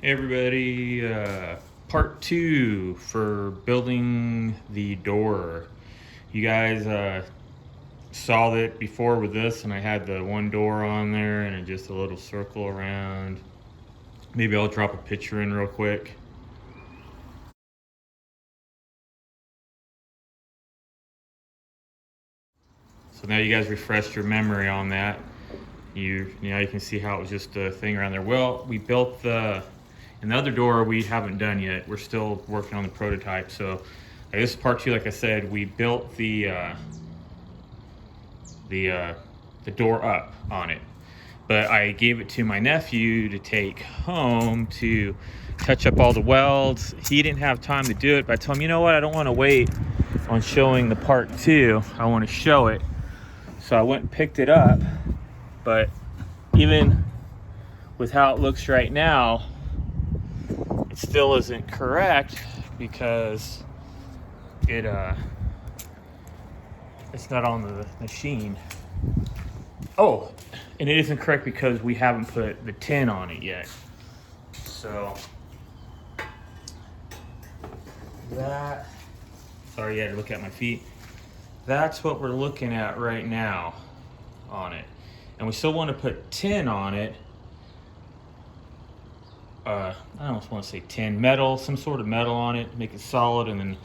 Hey everybody, part 2 for building the door. You guys saw it before with this, and I had the one door on there and just a little circle around. Maybe I'll drop a picture in real quick. So now you guys refreshed your memory on that. Now you can see how it was just a thing around there. Well, we built and the other door we haven't done yet. We're still working on the prototype. So this is part 2. Like I said, we built the door up on it, but I gave it to my nephew to take home to touch up all the welds. He didn't have time to do it, but I told him, you know what, I don't want to wait on showing the part 2. I want to show it. So I went and picked it up, but even with how it looks right now, it still isn't correct because it's not on the machine. Oh, and it isn't correct because we haven't put the tin on it yet. So that, sorry, you had to look at my feet. That's what we're looking at right now on it. And we still want to put tin on it. I almost want to say tin, metal, some sort of metal on it, make it solid, and then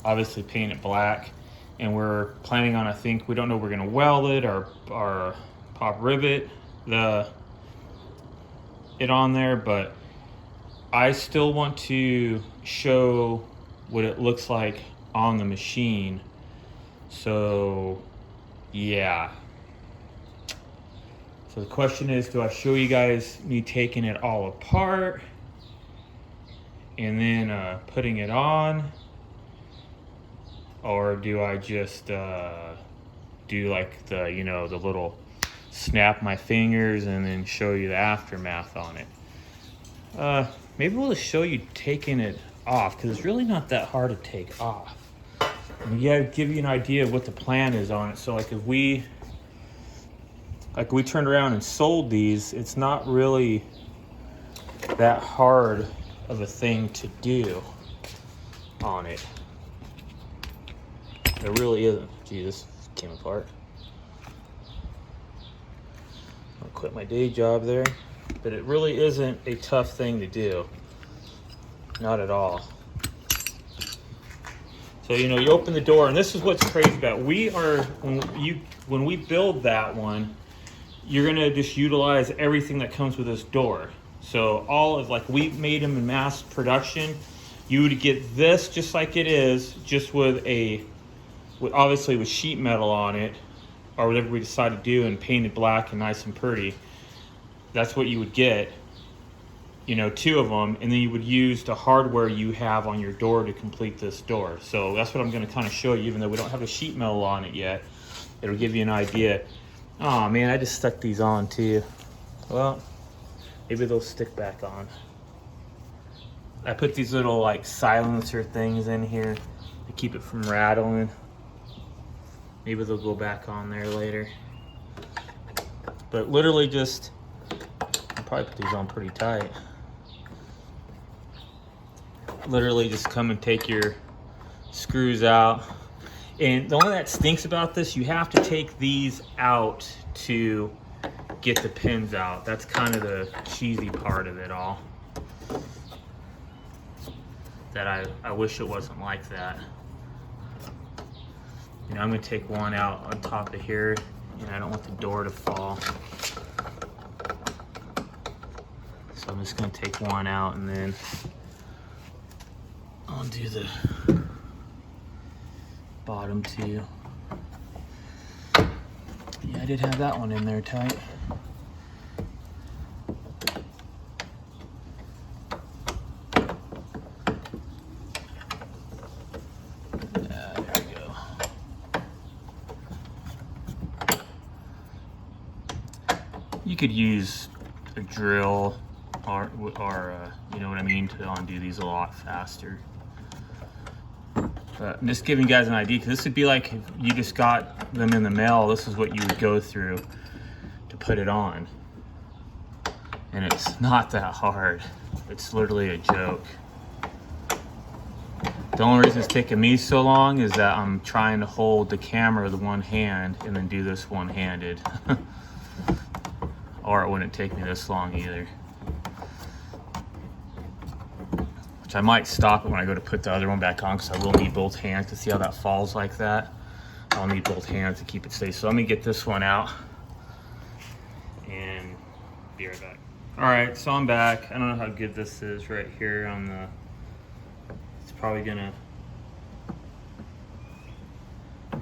obviously paint it black. And we're planning on, I think, we don't know if we're going to weld it or pop rivet it on there, but I still want to show what it looks like on the machine. So yeah. So the question is, do I show you guys me taking it all apart and then putting it on? Or do I just do like the little snap my fingers and then show you the aftermath on it? Maybe we'll just show you taking it off, because it's really not that hard to take off. And yeah, give you an idea of what the plan is on it. So like if we turned around and sold these, it's not really that hard of a thing to do on it. It really isn't. Gee, this came apart. I'll quit my day job there. But it really isn't a tough thing to do. Not at all. So, you open the door, and this is what's crazy about it. When we build that one, you're gonna just utilize everything that comes with this door. So all of, like, we made them in mass production. You would get this just like it is, just obviously with sheet metal on it, or whatever we decide to do, and painted black and nice and pretty. That's what you would get, 2 of them, and then you would use the hardware you have on your door to complete this door. So that's what I'm going to kind of show you, even though we don't have a sheet metal on it yet. It'll give you an idea. Oh man, I just stuck these on too. Well, maybe they'll stick back on. I put these little like silencer things in here to keep it from rattling. Maybe they'll go back on there later. But literally just, I'll probably put these on pretty tight. Literally just come and take your screws out. And the only that stinks about this, you have to take these out to get the pins out. That's kind of the cheesy part of it all. That I wish it wasn't like that. I'm gonna take one out on top of here. I don't want the door to fall. So I'm just gonna take one out, and then I'll do the bottom 2. Yeah, I did have that one in there tight. There we go. You could use a drill or you know what I mean, to undo these a lot faster. But I'm just giving you guys an idea, because this would be like if you just got them in the mail, this is what you would go through to put it on. And it's not that hard. It's literally a joke. The only reason it's taking me so long is that I'm trying to hold the camera with one hand and then do this one-handed. Or it wouldn't take me this long either. Which I might stop it when I go to put the other one back on, because I will need both hands to see how that falls like that. I'll need both hands to keep it safe. So let me get this one out and be right back. All right, so I'm back. I don't know how good this is right here on the, it's probably gonna,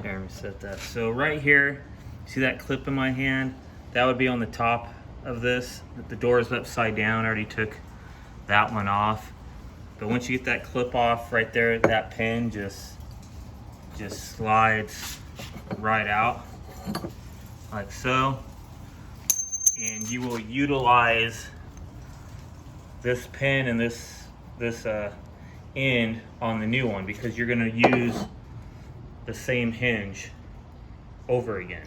here, let me set that. So right here, see that clip in my hand? That would be on the top of this. The door is upside down. I already took that one off. But once you get that clip off right there, that pin just slides right out like so. And you will utilize this pin and this end on the new one, because you're going to use the same hinge over again.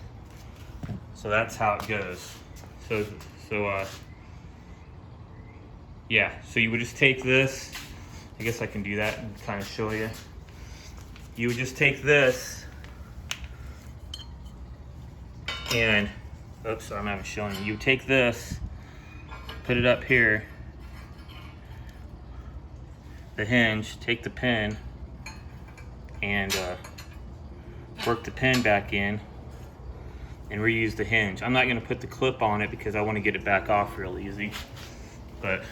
So that's how it goes. So yeah, so you would just take this, I guess I can do that and kind of show you. You would just take this and, oops, sorry, I'm not even showing you. You take this, put it up here, the hinge, take the pin, and work the pin back in and reuse the hinge. I'm not gonna put the clip on it because I wanna get it back off real easy, but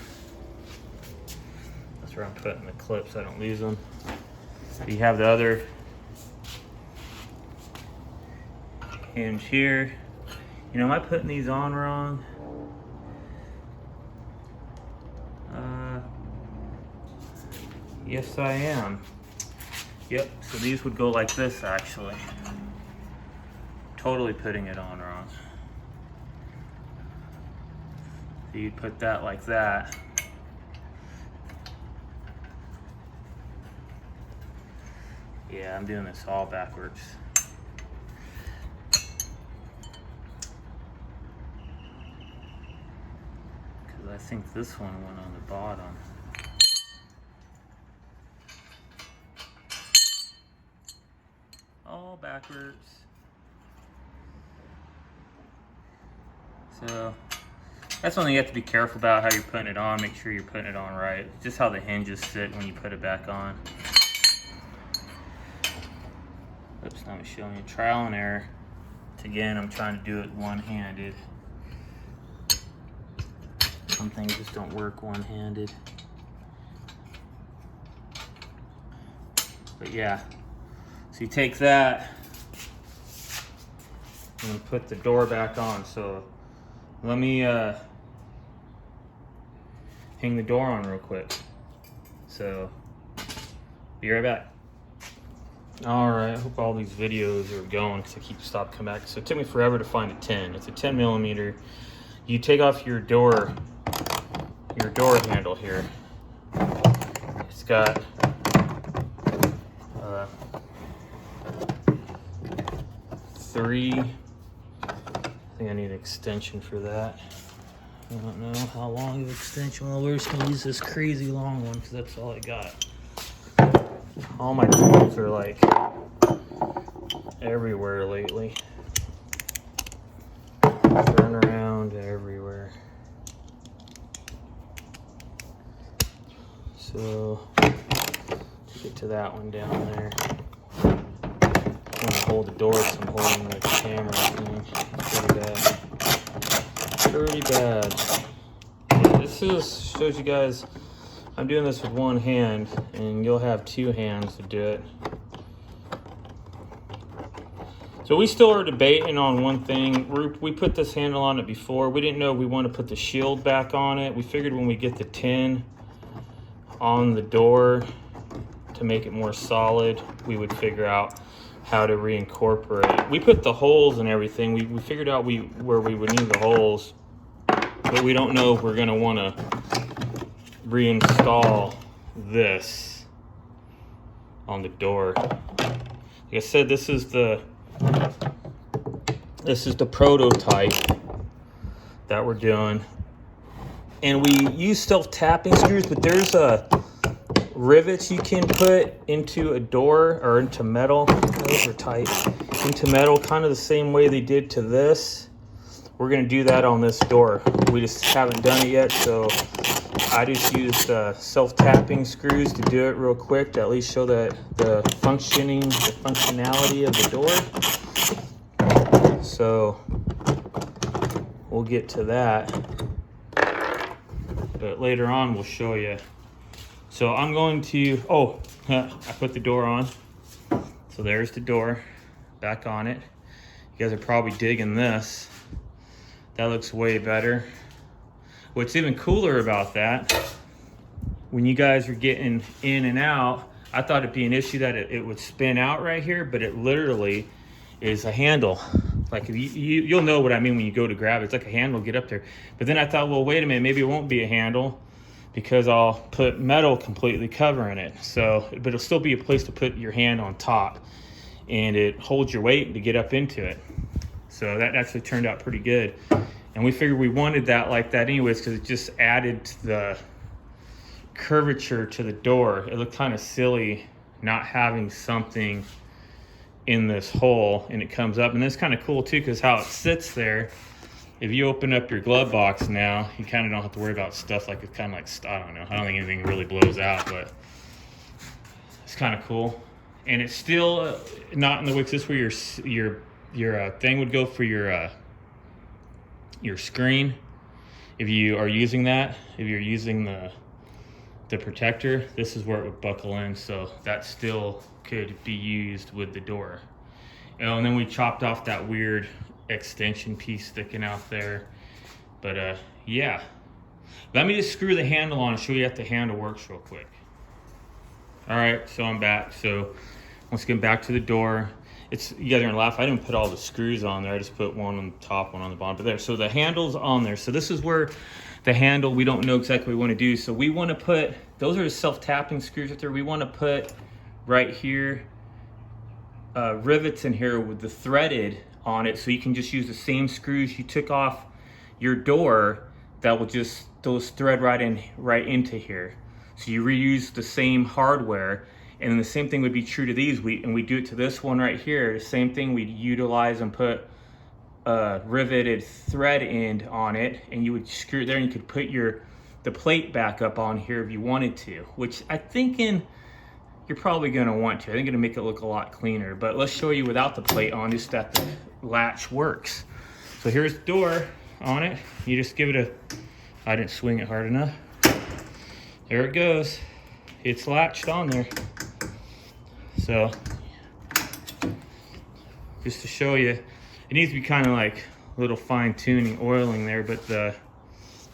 that's where I'm putting the clips so I don't lose them. You have the other hinge here. You know, am I putting these on wrong? Yes, I am. Yep, so these would go like this actually. Totally putting it on wrong. So you'd put that like that. Yeah, I'm doing this all backwards. Because I think this one went on the bottom. All backwards. So that's something you have to be careful about, how you're putting it on. Make sure you're putting it on right. Just how the hinges sit when you put it back on. Oops, now I'm showing you trial and error. Again, I'm trying to do it one-handed. Some things just don't work one-handed. But yeah, so you take that and put the door back on. So let me hang the door on real quick. So be right back. All right, I hope all these videos are going because I keep coming back. So it took me forever to find a 10. It's a 10 millimeter. You take off your door handle here. It's got three. I think I need an extension for that. I don't know how long of an extension. Well, we're just gonna use this crazy long one because that's all I got. All my tools are like everywhere lately. Turn around everywhere. So to get to that one down there. I'm gonna hold the door because I'm holding the camera thing. Pretty bad. This shows you guys, I'm doing this with one hand and you'll have two hands to do it. So we still are debating on one thing. We put this handle on it before. We didn't know we want to put the shield back on it. We figured when we get the tin on the door to make it more solid, we would figure out how to reincorporate. We put the holes and everything. We figured out where we would need the holes, but we don't know if we're gonna wanna reinstall this on the door. Like I said, this is the prototype that we're doing. And we use self-tapping screws, but there's rivets you can put into a door or into metal. Those are tight. Into metal, kind of the same way they did to this. We're gonna do that on this door. We just haven't done it yet, so I just used self-tapping screws to do it real quick to at least show that the functionality of the door. So we'll get to that, but later on we'll show you. So I'm going to, I put the door on. So there's the door, back on it. You guys are probably digging this. That looks way better. What's even cooler about that, when you guys are getting in and out, I thought it'd be an issue that it would spin out right here, but it literally is a handle. Like you'll know what I mean when you go to grab it. It's like a handle, get up there. But then I thought, well, wait a minute, maybe it won't be a handle because I'll put metal completely covering it. So, but it'll still be a place to put your hand on top, and it holds your weight to get up into it. So that actually turned out pretty good. And we figured we wanted that like that anyways, because it just added to the curvature to the door. It looked kind of silly not having something in this hole and it comes up. And that's kind of cool too, because how it sits there, if you open up your glove box now, you kind of don't have to worry about stuff like, it's kind of like, I don't know, I don't think anything really blows out, but it's kind of cool. And it's still not in the way, this is where your thing would go for your screen. If you are using that, if you're using the protector, this is where it would buckle in, so that still could be used with the door. And then we chopped off that weird extension piece sticking out there. But yeah, let me just screw the handle on and show you how the handle works real quick. All right, so I'm back. So let's get back to the door. You guys are gonna laugh, I didn't put all the screws on there, I just put one on the top, one on the bottom. But there, so the handle's on there. So this is where the handle, we don't know exactly what we want to do. So we want to put, those are the self-tapping screws right there. We want to put right here rivets in here with the threaded on it, so you can just use the same screws you took off your door. That will just, those thread right into here. So you reuse the same hardware. And then the same thing would be true to these. We do it to this one right here. The same thing, we'd utilize and put a riveted thread end on it, and you would screw it there, and you could put the plate back up on here if you wanted to, which I think you're probably gonna want to. I think it'll make it look a lot cleaner, but let's show you without the plate on, just that the latch works. So here's the door on it. You just give it I didn't swing it hard enough. There it goes. It's latched on there. So just to show you, it needs to be kind of like a little fine tuning, oiling there, but I'm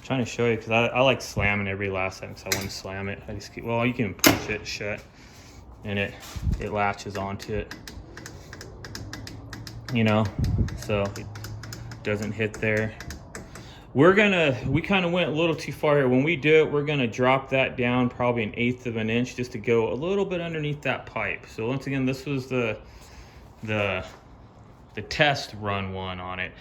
trying to show you because I like slamming every last time, because I want to slam it. I just well, you can push it shut and it latches onto it, you know, so it doesn't hit there. We kind of went a little too far here. When we do it, we're gonna drop that down probably 1/8 of an inch just to go a little bit underneath that pipe. So once again, this was the test run one on it.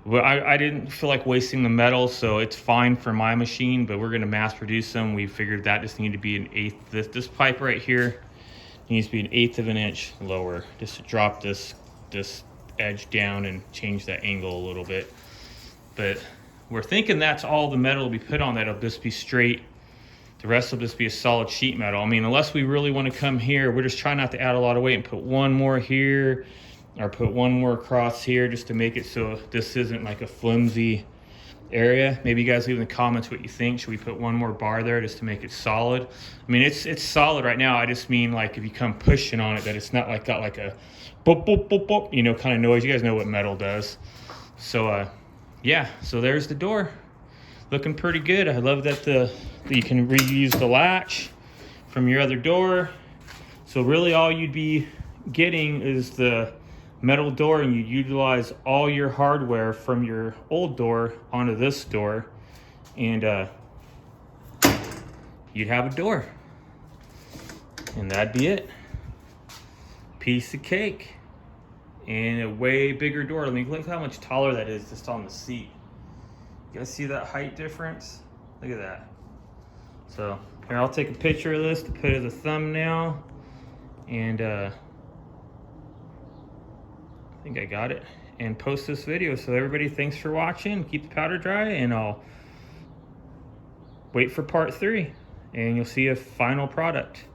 Well, I didn't feel like wasting the metal, so it's fine for my machine, but we're gonna mass produce them. We figured that just needed to be 1/8. This pipe right here needs to be 1/8 of an inch lower, just to drop this edge down and change that angle a little bit. But we're thinking that's all the metal will be put on that. It'll just be straight. The rest will just be a solid sheet metal. I mean, unless we really want to come here, we're just trying not to add a lot of weight and put one more here or put one more across here just to make it so this isn't like a flimsy area. Maybe you guys leave in the comments what you think. Should we put one more bar there just to make it solid? I mean, it's solid right now. I just mean like if you come pushing on it, that it's not like got like a boop, boop, boop, boop, you know, kind of noise. You guys know what metal does. So, yeah, so there's the door. Looking pretty good. I love that you can reuse the latch from your other door. So really all you'd be getting is the metal door, and you utilize all your hardware from your old door onto this door, and you'd have a door. And that'd be it. Piece of cake. And a way bigger door. I mean, look how much taller that is just on the seat. You guys see that height difference? Look at that. So here, I'll take a picture of this to put as a thumbnail, and I think I got it, and post this video. So everybody, thanks for watching. Keep the powder dry, and I'll wait for part 3, and you'll see a final product.